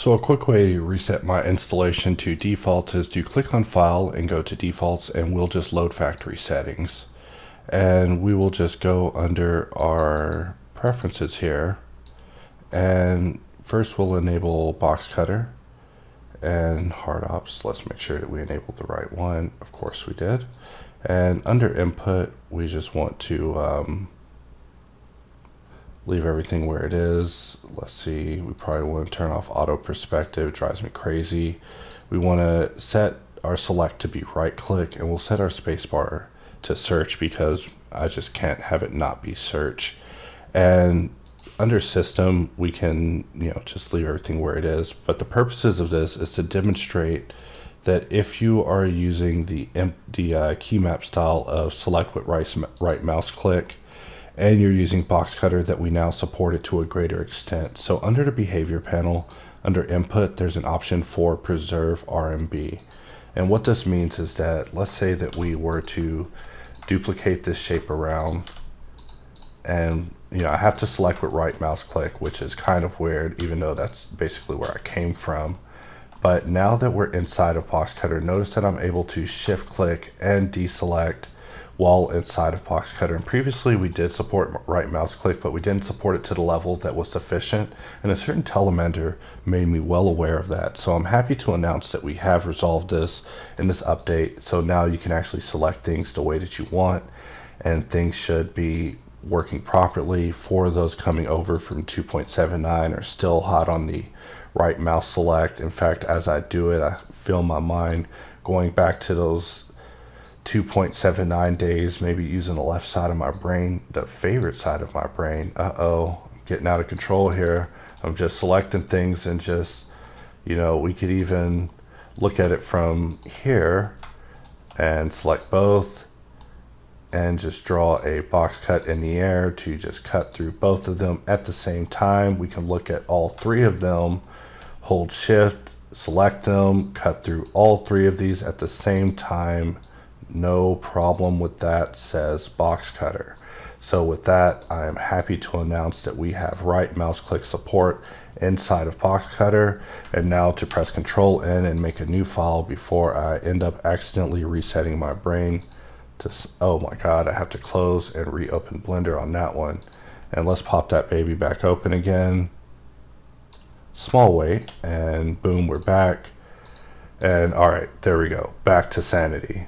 So a quick way to reset my installation to defaults is to click on File and go to Defaults, and we'll just load factory settings. And we will just go under our preferences here. And first we'll enable BoxCutter and HardOps. Let's make sure that we enabled the right one. Of course we did. And under Input, we just want to leave everything where it is. Let's see, we probably want to turn off auto perspective. It drives me crazy. We want to set our select to be right click, and we'll set our spacebar to search because I just can't have it not be search. And under system, we can just leave everything where it is. But the purposes of this is to demonstrate that if you are using the key map style of select with right mouse click, and you're using BoxCutter, that we now support it to a greater extent. So under the behavior panel, under input, there's an option for preserve RMB. And what this means is that, let's say that we were to duplicate this shape around, and I have to select with right mouse click, which is kind of weird, even though that's basically where I came from. But now that we're inside of BoxCutter, notice that I'm able to shift click and deselect while inside of BoxCutter. And previously we did support right mouse click, but we didn't support it to the level that was sufficient. And a certain Telemander made me well aware of that. So I'm happy to announce that we have resolved this in this update. So now you can actually select things the way that you want, and things should be working properly. For those coming over from 2.79 are still hot on the right mouse select. In fact, as I do it, I feel my mind going back to those 2.79 days, maybe using the left side of my brain, the favorite side of my brain. I'm getting out of control here. I'm just selecting things, and just, we could even look at it from here and select both and just draw a box cut in the air to just cut through both of them at the same time. We can look at all three of them, hold shift, select them, cut through all three of these at the same time. No problem with that, says BoxCutter. So with that, I am happy to announce that we have right mouse click support inside of BoxCutter. And now to press Control N and make a new file before I end up accidentally resetting my brain to, oh my God, I have to close and reopen Blender on that one. And let's pop that baby back open again. Small wait, and boom, we're back. And all right, there we go, back to sanity.